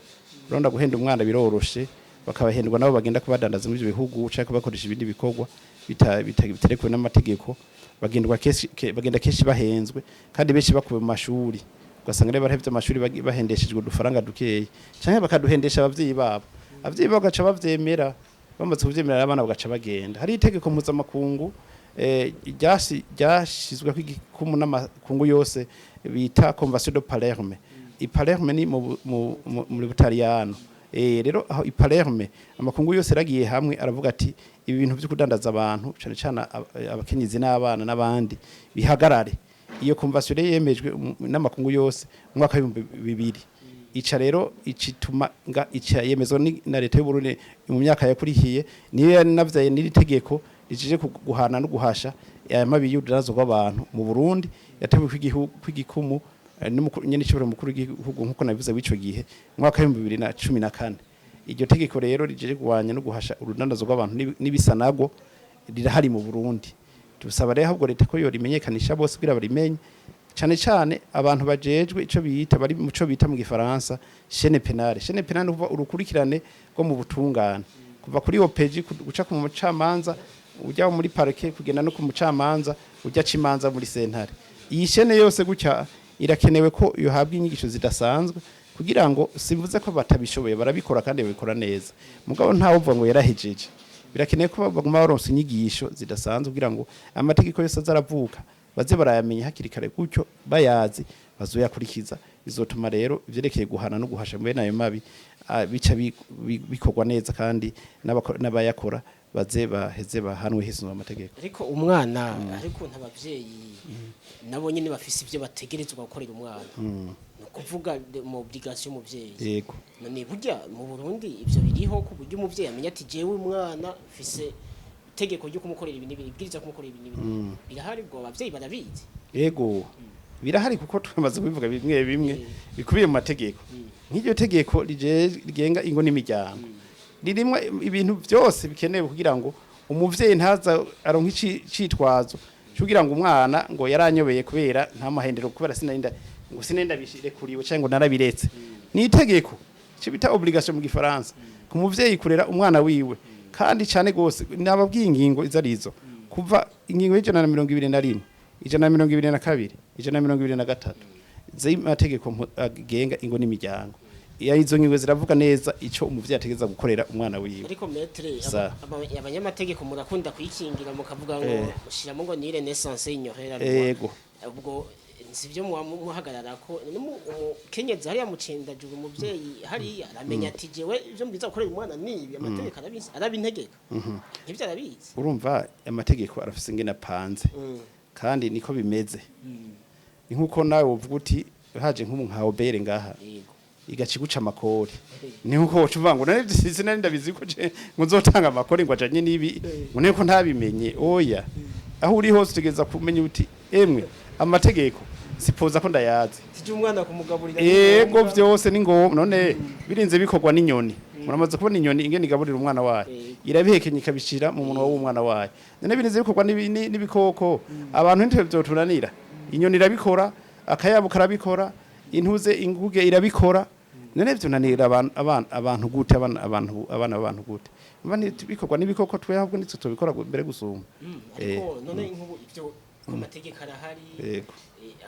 Uronda guhenda umwana biroroshe, bakabahendwa nabo bagenda kubadandaza mu ivyo bihugu cyangwa bakoresha ibindi bikorwa bitarekwe n'amategeko. Bagenda keshi bahenzwe, kandi benshi bakuwe mu mashuri ugasanga rero barahevye amashuri bahendeshejwe udufaranga dukeyi, cyangwa bakaduhendesha abavyeyi babo. Abavyeyi bagaca bavyemera, bamaze kuvyemera abana bagaca bagenda. Hari itegeko mpuzamakungu ryashizwe kw'igikumu n'amakungu yose bita Convention de Palerme. Palerme ni muri Butaliyano. Rero aho Palerme amakungu yose ragiye hamwe aravuga ati ibi bintu byo kudandaza abantu cyane cyane abakenyezi n'abana n'abandi bihagarare. Iyo convention yemejwe n'amakungu yose mu mwaka wa 2000. Ica rero icituma ica yemezwa na leta y'u Burundi mu myaka yakurihiye, niyo yanavyaye n'iri tegeko rijije guhana no guhasha amabi y'udandazo rw'abantu mu Burundi, yatewe kw'igikumu nyene cyo mukuru w'igihugu nkuko nabivuze w'ico gihe mwaka wa 2014. Iryo tegeko rero rijije guhanya no guhasha urudandazo rw'abantu n'ibisanago rirahari mu Burundi. Tubasaba rero ahubwo leta ko yo rimenyekanisha bose kugira barimenye, cyane cyane abantu bajejwe ico bita bari mu cyo bita mu gifaransa chaîne pénale. Chaîne pénale uva urukurikirane rwo mu butungane kuva kuri OPG guca ku mucamanza, ujya muri parquet kugenda no ku mucamanza, ujya cimanza muri sentare. Iyi chaîne yose gucya irakenewe ko yohabwa inyigisho zidasanzwe kugira ngo simvuze ko batabishoboye, barabikora kandi babikora neza. Mugabo ntawo uvuga ngo yarahejeje. Birakenewe ko baguma baronse inyigisho zidasanzwe kugira ngo amategeko yose azaravuka baze barayamenya hakiri kare, gutyo bayazi bazoyakurikiza. Bizotuma rero ivyerekeye guhana no guhasha mbene ayo mabi bica bikorwa neza, kandi n'abayakora baze baheze bahanwe hisunzwe amategeko. Ariko umwana ariko ntabavyeyi nabo nyene bafise ivyo bategerezwa gukorera umwana, no kuvuga mu obligation umuvyeyi. Yego none burya mu Burundi ivyo biriho ku buryo umuvyeyi amenya ati jewe umwana fise itegeko ryo kumukorera ibintu bibwiriza kumukorera ibintu birahari, bwo abavyeyi barabizi. Yego birahari kuko twamaze kubivuga bimwe bikubiye mu mategeko. Nk'iryo tegeko rigenga ingo n'imiryango ririmo ibintu byose bikenewe kugira ngo umuvyeyi ntaza aronka icitwazo kugira ngo umwana ngo yaranyobeye kubera nta mahendero, kubera sinenda bishire kuriwe cyangwa narabiretse. Ni itegeko cibita obligation mu gifaransa ku muvyeyi kurera umwana wiwe, kandi cyane gose nababwiye ingingo izarizo kuva ingingo y'121, 122, 123 z'amategeko agenga ingo n'imiryango. Izo ngingo ziravuga neza ico umuvyeyi ategeza gukorera umwana wiwe. Ariko metre abanyamategeko murakunda kwikingira mukavuga ngo ushiramo ngo ni renaissance ignorera. Yego ubwo sivyo muhagarara ko umukenyezi hariya mucendajuru umuvyeyi hariya aramenya ati jewe ivyo mbiza gukorera umwana nibi amategeko arabintegeka nk'ivyo arabizi urumva amategeko arafise ingene apanze kandi niko bimeze ni nkuko nawe uvuga uti haje nk'umu nka obere ngaha igaciguca amakori ni nkuko wocuvuga ngo nari sinari ndabizi ko je nguzotanga amakori ngo ajanye nibi ngo neko ntabimenye oya aho uri hose utegeza kumenya uti emwe amategeko sipoza ko ndayazi tije umwana kumugaburira yego vyose ni ngo none birinze bikorwa n'inyoni muramaze kubona inyoni ingene igaburira umwana wayo irabihekenye ikabishira mu munwa w'umwana wayo none birinze bikorwa n'ibikoko abantu ntwe vyotunanira inyoni irabikora akayabu karabikora intuze inguge irabikora none vyunanira abantu gute abantu gute mbani bikorwa n'ibikoko twe ahubwo nitwe tubikora mbere gusumba ariko none nk'ubu ivyo ku mategeko arahari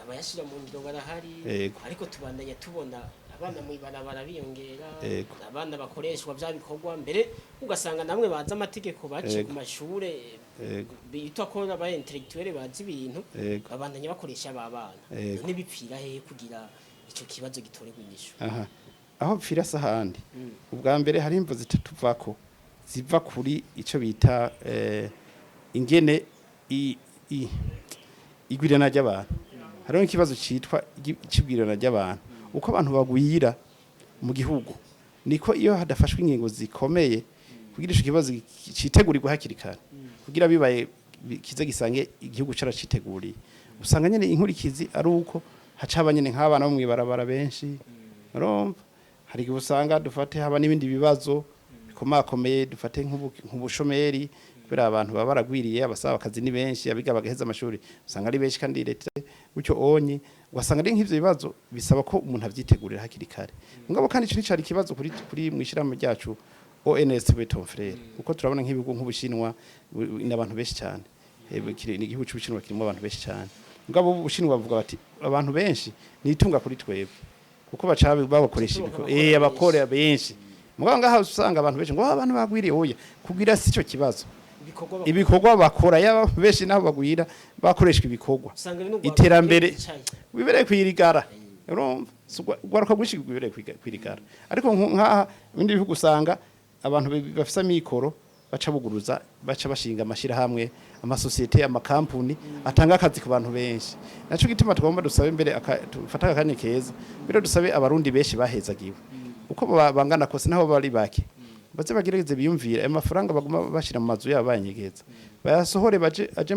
abayashira mu ndongo arahari ariko tubandanya tubona abana mu ibarabara biyongera abana bakoreshwa bya bikorwa mbere ugasanga namwe baza amategeko baci ku mashure bitwa ko aba intellectuel bazi ibintu babandanya bakoresha abana none bipfira he kugira ico kibazo gitorerwa inyishu aho bipfira sahandi ubwa mbere hari imvo zitatu vako ziva kuri ico bita ingene igwirana ry'abantu hariho ikibazo citwa cibwirana ry'abantu uko abantu bagwira mu gihugu niko iyo hadafashwe ingingo zikomeye kugira ico kibazo citegurirwa hakiri kare kugira bibaye kize gisange igihugu caraciteguriye usanga nyene inkurikizi ari uko hacaba nyene nk'abana bo mwibarabara benshi urumva hari igihe usanga dufate haba n'ibindi bibazo bikomakomeye dufate nk'ubushomeri kubera abantu baba baragwiriye abasaba akazi ni benshi abiga bagaheza amashuri usanga ari benshi kandi leta gutyo onye ugasanga ari nk'ivyo bibazo bisaba ko umuntu avyitegurira hakiri kare mugabo kandi ico nicari ikibazo kuri mwishirahamwe ryacu ONRCT FRERE uko turabona nk'ibigo nk'ubushinwa n'abantu benshi cyane ni igihugu cy'ubushinwa kirimo abantu benshi cyane mugabo ubushinwa bavuga bati abantu benshi nitunga kuri twebwe kuko bacabe babakoresha ibiko abakora benshi mugabo ngaha usanga abantu benshi ngo abantu bagwiriye oya kugira sico kibazo ibikorwa bakora yaba benshi naho bagwira bakoreshwa ibikorwa iterambere bibereye kwirigara urumva gwaruka gushi bibereye kwirigara ariko nkaha ibindi bihugu usanga abantu bafisa mikoro baca buguruza baca bashinga amashira hamwe amasosiyete amakampuni atanga akazi ku bantu benshi naco gituma tugomba dusabe mbere tufata akanya keza biro dusabe abarundi benshi bahezagiwe uko bangana kose naho bari bake baze bagerageze biyumvira amafaranga baguma bashira mu mazu yabo banyegeza bayasohore baje aje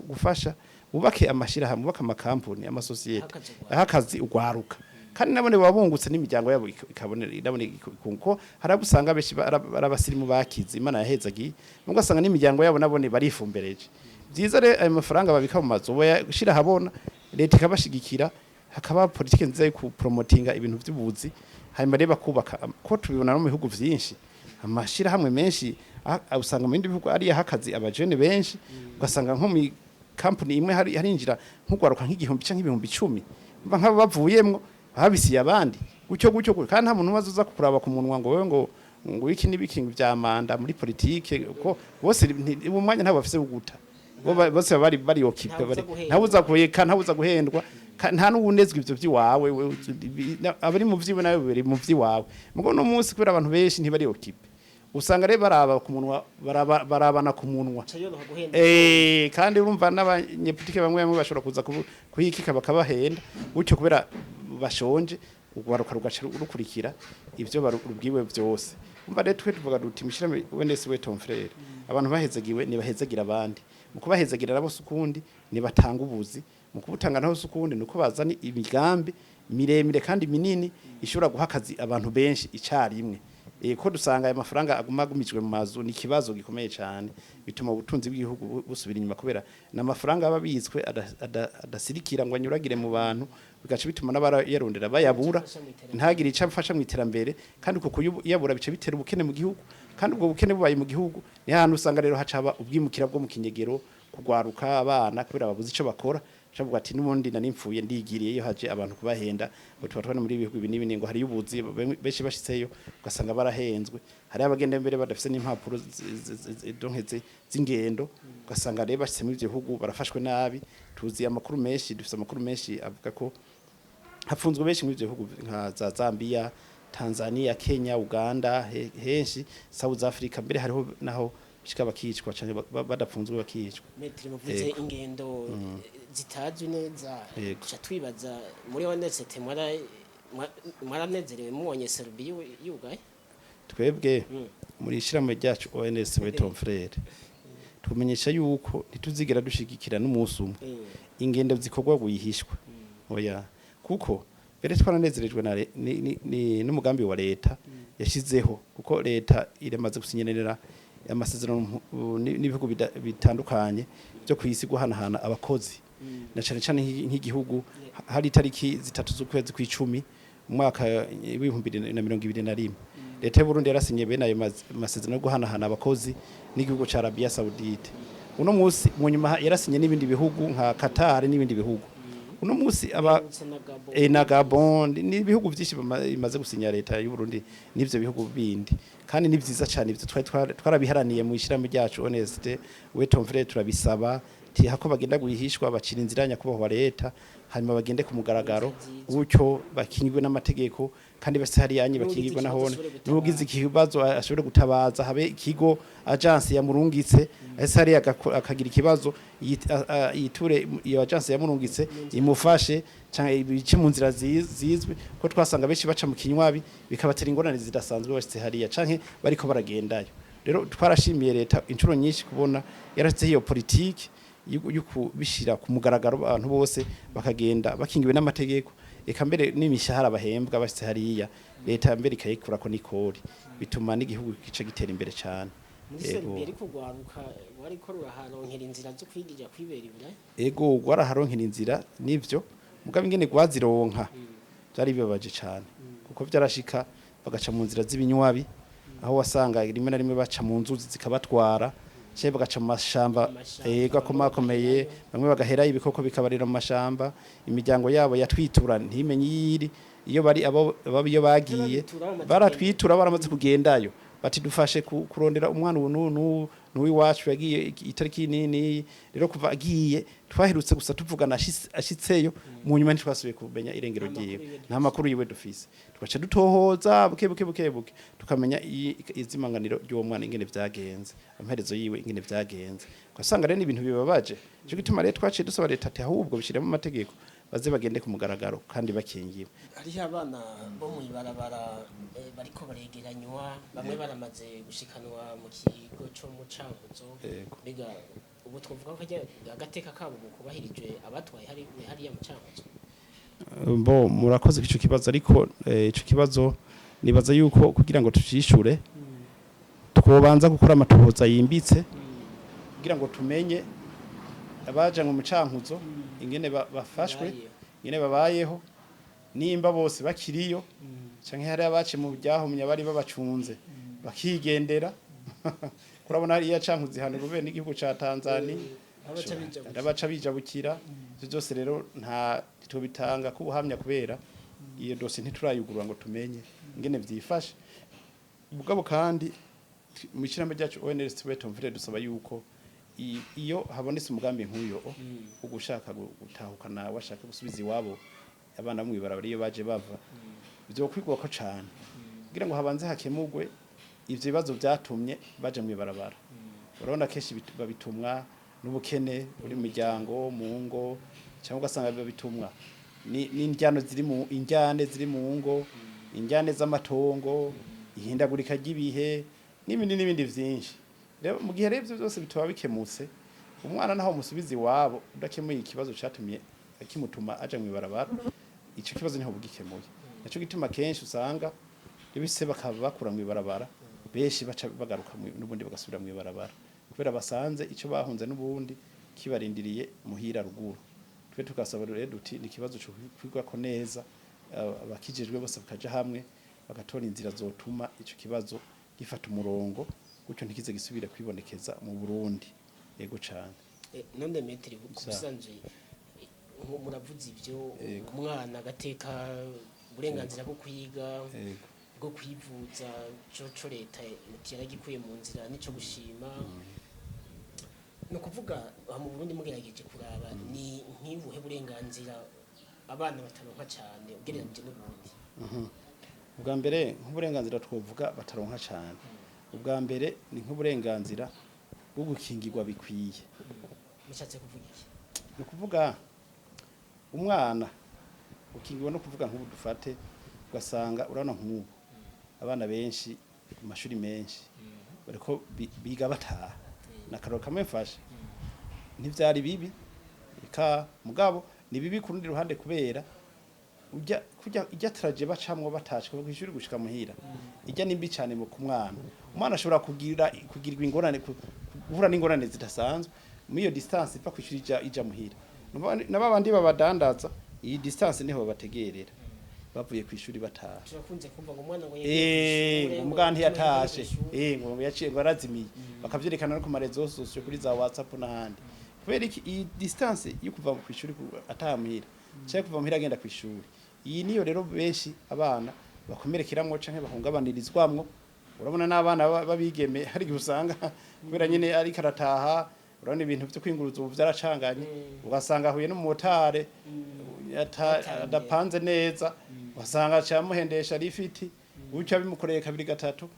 gufasha bubake amashira hamwe bubaka amakampuni amasosiyete ahakazi ugwaruka kandi nabone babungutse n'imiryango yabo ikabonera irabone kuko harabusanga beshi barabasirimu bakize imana yahezagiye mugasanga n'imiryango yabo nabone barifumbereje byiza re ayo mafaranga babika mu mazu bayashira habona leta ikabashigikira hakaba politike nziza yo promotinga ibintu by'ubuzi hanyuma reba kubaka ko tubibona no mu bihugu vyinshi amashira hamwe menshi usanga mu bindi bihugu ari hakazi abajene benshi ugasanga nko mu company imwe harinjira nk'ugwaruka nk'igihumbi canke ibihumbi 10 mba nk'abo bavuyemwo habisiye abandi gucyo kandi nta muntu wazuza kuraba ku munwa ngo wewe ngo iki nibikingi vya manda muri politike ko bose mu mwanya ntabo bafise uguta bose bari okipe ntabuza kuyeka ntabuza guhendwa nta n'ubunezwe ivyo vyiwawe abari mu vyiwe nawe bari mu vyiwawe mugo no munsi kubera abantu benshi ntibari okipe usanga re baraba ku munwa barabana ku munwa kandi urumva n'abanyepolitike bamwe bashobora kuza kuhikika bakabahenda gutyo kubera bashonje ugwaruka rugaca rukurikira ivyo barubwiwe byose umva rero twe tuvuga duti mishira wenese we Tom Frere abantu bahezagiwe ni bahezagira abandi mu kubahezagira nabo sukundi ni batanga ubuzi mu kubutanga naho sukundi nuko bazana imigambi miremire kandi minini ishobora guhakazi abantu benshi icarimwe ko dusanga aya mafaranga agumagumijwe mu mazu ni kibazo gikomeye cyane bituma ubutunzi bw'igihugu busubira inyuma kubera n'amafaranga ababitswe adasirikira ngo anyuragire mu bantu bigaca bituma n'abarayarondera bayabura ntagire icyo afasha mu iterambere kandi kuko yabura bice bitera ubukene mu gihugu kandi ubwo bukene bubaye mu gihugu ni ahantu usanga rero hacaba ubwimukira bwo mu kinyegero kugwaruka abana kubera babuze ico bakora shavuga ati nubundi nari mpfuye ndigiriye iyo haje abantu kubahenda ngo tubatwane muri ibihugu ibi n'ibindi ngo hari ubuzi benshi bashitseyo ugasanga barahenzwe hari abagenda mbere badafise n'impapuro donkeze z'ingendo ugasanga rero bashitse muri ivyo bihugu barafashwe nabi tuzi amakuru menshi dufise amakuru menshi avuga ko hafunzwe benshi muri ivyo bihugu nka za Zambia Tanzania Kenya Uganda henshi South Africa mbere hariho naho bishika bakicwa cyane badapfunzwe bakicwa metri muvuze ingendo zitazwi neza cha twibaza muri ONRCT mwaranezerewe mubonye Serbia yugaye twebwe muri ishiramo ryacu ONRCT FRERE tumenyesha yuko ntituzigera dushigikira n'umunsi umwe ingendo zikogwa guyihishwa oya kuko bere twaranezerejwe na n'umugambi wa leta yashizeho kuko leta iremaze gusinyenera amasezerano n'ibihugu bitandukanye byo kwisi guhanahana abakozi na cyane cyane nk'igihugu hari tariki zitatu z'ukwezi kw'icumi mu mwaka w'2021 leta y'u Burundi yarasinye bene ayo masezerano yo guhanahana abakozi n'igihugu ca Arabia Saudite uno munsi mu nyuma yarasinye n'ibindi bihugu nka Qatar n'ibindi bihugu uno munsi aba na Gabon ni bihugu byinshi bimaze gusinya leta y'u Burundi n'ivyo bihugu bindi kandi ni vyiza cyane ivyo twarabiharaniye mu ishiramo ryacu ONRCT FRERE turabisaba hako bagenda guhishwa bacira inzira nyakubahwa wa leta hanyuma bagende ku mugaragaro gutyo bakingirwe n'amategeko kandi base hari yanyi bakingirwe nahone n'ugize ikibazo ashobore gutabaza habe ikigo agence ya murungitse ese hari akagira ikibazo yiture iyo agence ya murungitse imufashe cyangwa ibice mu nzira zizwe ko twasanga benshi baca mu kinywabi bikabatera ingorane zidasanzwe bashitse hariya canke bariko baragendayo rero twarashimiye leta incuro nyinshi kubona yaratse iyo politiki yuko bishira ku mugaragaro abantu bose bakagenda bakingiwe n'amategeko eka mbere n'imishahara bahembwa bashitse hariya leta mbere ikayikura ko nikori bituma n'igihugu kice gitera imbere cyane Serbia ariko gwaruka wariko ruraharonkera inzira zo kwigirira kwibera ibura ego gwaraharonkera inzira nivyo mugabe ingene gwazironka byari bibabaje cyane kuko byarashika bagaca mu nzira z'ibinywabi aho wasanga rimwe na rimwe baca mu nzuzi zikabatwara cye bagaca mu mashamba gakomakomeye bamwe bagahera ibikoko bikabarira mu mashamba imiryango yabo yatwitura ntimenye yiri iyo bari abo iyo bagiye baratwitura baramaze kugendayo bati dufashe kurondera umwana ubu n'uwiwacu yagiye itariki nini rero kuva agiye twaherutse gusa tuvugana ashitseyo mu nyuma ntitwasubiye kumenya irengero ryiwe nta makuru yiwe dufise tugaca dutohoza buke tukamenya izimanganiro ry'uwo mwana ingene vyagenze amperezo yiwe ingene vyagenze ugasanga rero ibintu bibabaje cyo gituma rero twaciye dusaba leta ati ahubwo bishiremo amategeko baze bagende ku mugaragaro kandi bakingiwe hari abana bo mu ibarabara bariko baregeranywa bamwe baramaze gushikanwa mu kigo cyo mu Cankuzo biga ubu twavuga ko agateka kabo kubahirije abatwaye hari ya mu Cankuzo bo murakoze ico kibazo ariko ico kibazo nibaza yuko kugira ngo tucishure twobanza gukora amatohoza yimbitse kugira ngo tumenye abaje mu Cankuzo ingene bafashwe ingene babayeho nimba bose bakiriyo canke hari abace mu byahumye bari babacunze bakigendera kurabona hari ya Cankuzo hano rube n'igihugu ca Tanzania abaca bijabukira ivyo byose rero nta bitanga ko ubuhamya kubera iyo dossier ntiturayugurura ngo tumenye ingene vyifashe ubugabo kandi mu kiramba ryacu ONRCT FRERE dusaba yuko iyo habonetse umugambi nk'uyo ugushaka gutahukana washaka gusubiza iwabo abana mu ibarabara iyo baje bava byo kwigwa ko cyane kugira ngo habanze hakemugwe ivyo bibazo byatumye baje mu ibarabara urabona keshi babitumwa n'ubukene uri mu miryango mu ngo cyangwa ugasanga babitumwa n'injyano ziri mu ngo injyane z'amatongo ihindagurika ry'ibihe n'ibindi vyinshi rero mu gihe rero byose bitwa bikemutse umwana naho musubizi wabo udakemuye ikibazo catumye akimutuma aje mu ibarabara ico kibazo niho bugikemuye naco gituma kenshi usanga ibise bakaba bakura mu ibarabara beshi baca bagaruka n'ubundi bagasubira mu ibarabara kubera basanze ico bahunze n'ubundi kibarindiriye muhira ruguru twe tukasaba rero duti ni kibazo cyo kwigwa ko neza abakijejwe bose bakaja hamwe bagatora inzira zotuma ico kibazo gifata umurongo gutyo ntikize gisubire kwibonekeza mu Burundi yego cyane none metri kusanzwe muravuze ibyo umwana agateka uburenganzira bwo kwiga bwo kwivuza co leta yaragikuye mu nzira nico gushima no kuvuga mu Burundi mugerageje kuraba ni nkibuhe burenganzira abana bataronka cyane ugereranije n'ubundi ubwa mbere nk'uburenganzira twovuga bataronka cyane ubwa mbere ni nk'uburenganzira bwo gukingirwa bikwiye mushatse kuvuga iki ni ukuvuga umwana ukingirwa no kuvuga nk'ubu dufate ugasanga urabona nk'ubu abana benshi mu mashuri menshi bariko biga bataha nakaroro kamwe mfashe ntivyari bibi eka mugabo ni bibi ku rundi ruhande kubera ijya traje bacamwo batashe ku ishuri gushika muhira ijya nimbi cyane mu kumwana ashobora kugirirwa ingorane guhura n'ingorane zidasanzwe muri iyo distance iva ku ishuri ija muhira n'abandi babadandaza iyi distance niho bategerera bavuye ku ishuri bataha turakunze kumva ngo umwana ngo umugandi yatashe ngo yaciye ngo arazimiye bakavyerekana no ku marezo sosio kuri za WhatsApp n'ahandi kubera iki iyi distance yo kuva ku ishuri ataha muhira cyangwa kuva muhira agenda ku ishuri iyi niyo rero benshi abana bakomerekeramwo canke bahungabanirizwamwo urabona n'abana babigeme hari gusanga kubera nyene ari karataha urabona ibintu byo kwinguruza ubu byaracanganye ugasanga huye n'umotare adapanze neza ugasanga cyamuhendesha rifiti uca bimukoreye kabiri gatatu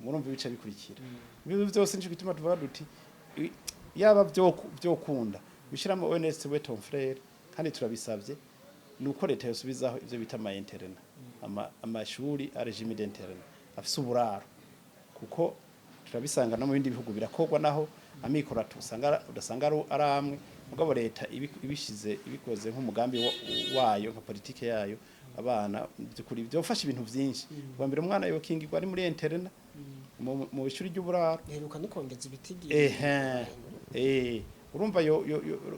murumva bica bikurikira ibyo byose nico gituma tuvuga duti yaba byokunda bishiramo ONRCT FRERE kandi turabisabye nuko leta yosubizaho ivyo bita ama interna amashuri a regime d'interna afise uburaro kuko turabisanga no mu bindi bihugu birakogwa naho amikoro udasanga ari amwe mugabo leta ibikoze nk'umugambi wayo nka politike yayo abana byukuri byofasha ibintu byinshi bwa mbere umwana yokingirwa ari muri interna mu ishuri ry'uburaro heruka nikongeza ibitigi urumva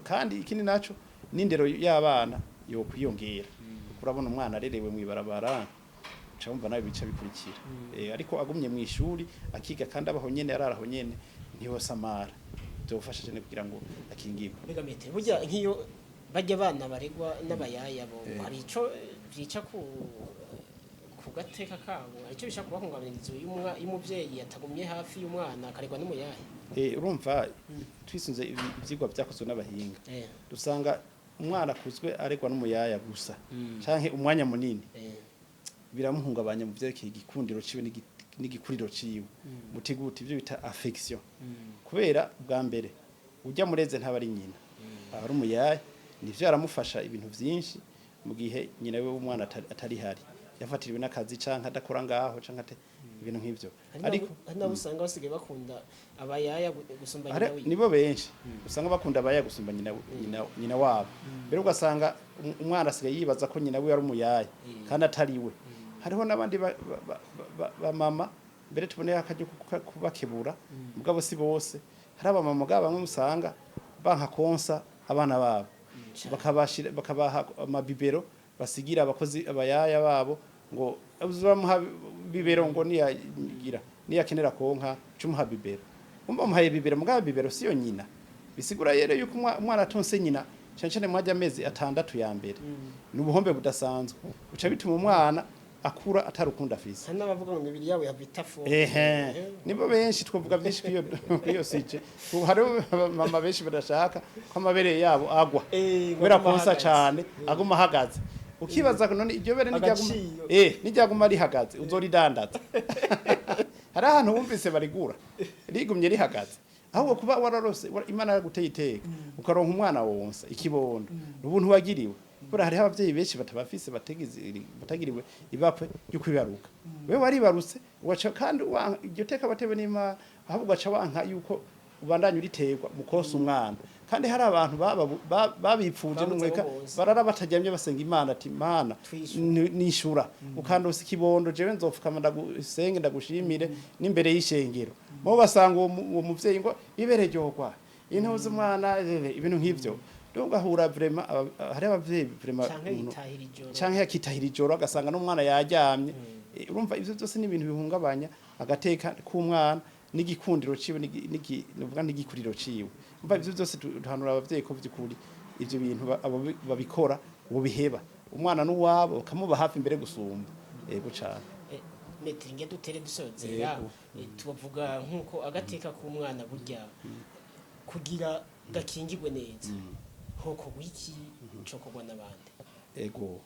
kandi ikindi naco n'indero y'abana yo kwiyongera urabona umwana arerewe mu ibarabara cyangwa nawe bica bikurikira ariko agumye mu ishuri akiga kandi abaho nyene araraho nyene niho samara byofasha cyane kugira ngo akingirwe mbega metero burya nkiyo bajya abana baregwa n'abayaya bo hari ico byica ku gateka kabo icyo bishaka kubahungabaniriza y'umuvyeyi atagumye hafi y'umwana akaregwa n'umuyaya urumva twisunze ivyigwa byakozwe n'abahinga dusanga umwana kuzwe aregwa n'umuyaya gusa canke umwanya munini biramuhungabanya mu vyerekeye igikundiro ciwe n'igikuriro ciwe mutigute ivyo bita affection kubera bwa mbere ujya mureze ntabari nyina ari umuyaya nivyo aramufasha ibintu vyinshi mu gihe nyina we w'umwana atari hari yafatiriwe n'akazi canke adakora ngaho canke ibintu nk'ivyo ariko nabo usanga basigaye bakunda abayaya gusumba nyina wiwe nibo benshi usanga bakunda abayaya gusumba nyina wabo mbere ugasanga umwana asigaye yibaza ko nyina we ari umuyaya kandi atari we hariho nabandi ba mama mbere tuboneye akajyo kubakebura mugabo si bose hari abamama bamwe musanga banka konsa abana babo bakabaha amabibero basigira abakozi abayaya babo ngo uzamuha bibero ngo niyakenera konka cumuha bibero umuhaye bibero mugabo bibero siyo nyina bisigura yere yuko umwana atonse nyina cyane mwajya amezi 6 ya mbere n'ubuhombe budasanzwe uca bituma umwana akura atarukunda afise hano bavuga ngo ibiri yabo yavita fo nibo benshi twovuga byinshi kwiyo sije hari mama benshi badashaka ko amabere yabo agwa kubera konsa cyane aguma hagaze ukibaza none iryo bere nijyaguma rihagaze uzoridandaza hari ahantu wumvise barigura rigumye rihagaze ahubwo kuba wararose Imana yaguteye iteka ukaronka umwana wonsa ikibondo n'ubuntu wagiriwe bura hari abavyeyi benshi batabafise batagiriwe ibapwe ryo kwibaruka wewe waribarutse ugaca kandi iryo teka batewe n'Imana ahubwo ugaca wanka yuko ubandanye uriterwa mukosa umwana kandi hari abantu babipfuje n'umweka barara batajyamye basenga Imana ati Imana nishura ukandose ikibondo jewe nzofukama ndagusenge ndagushimire n'imbere y'ishengero mo basanga uwo muvyeyi ngo ibere ryogwa intuze umwana ibintu nk'ivyo donc ahura vraiment hari abavyeyi vraiment canke yakitahira ijoro agasanga n'umwana yaryamye urumva ivyo byose ni ibintu bihungabanya agateka k'umwana n'igikundiro ciwe n'igi nuvuga n'igikuriro ciwe umva ivyo byose duhanura abavyeyi ko byukuri ivyo bintu babikora bobiheba umwana n'uwabo bakamuba hafi imbere gusumba yego cyane metri nge dutere dusozera tubavuga nkuko agateka k'umwana burya kugira gakingirwe neza hoko wiki cokogwa n'abandi ego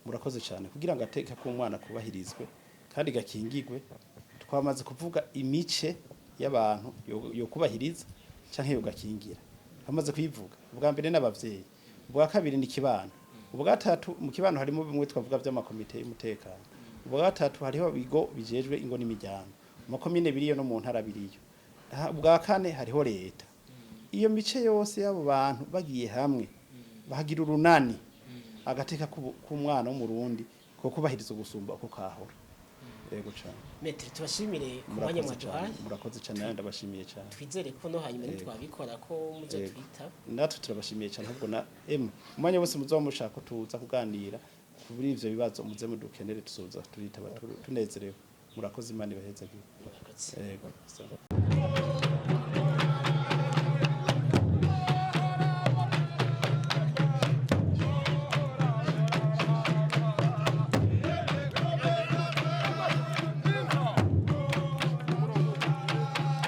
murakoze cyane kugira ngo agateka k'umwana kubahirizwe kandi gakingirwe twamaze kuvuga imice y'abantu yo kubahiriza canke yo gakingira bamaze kwivuga ubwa mbere n'abavyeyi ubwa kabiri ni kibano ubwa gatatu mu kibano harimo bimwe twavuga by'amakomite y'umutekano ubwa gatatu hariho bigo bijejwe ingo n'imiryango mu komine biriyo no mu ntara biriyo ubwa kane hariho leta iyo mice yose y'abo bantu bagiye hamwe bahagira urunani agateka k'umwana w'umurundi ko kubahiriza gusumba uko kahora yego cyane metri tubashimire ku mwanya mwaduhaye murakoze cyane ndabashimiye cyane twizere ko no hanyuma ntitwabikora ko muzo twita natwe turabashimiye cyane ahubwo na umwanya wose muzo mushaka tuza kuganira kuri ivyo bibazo muze mudukenere tuzoza turitaba tunezerewe murakoze imana ibaheza yego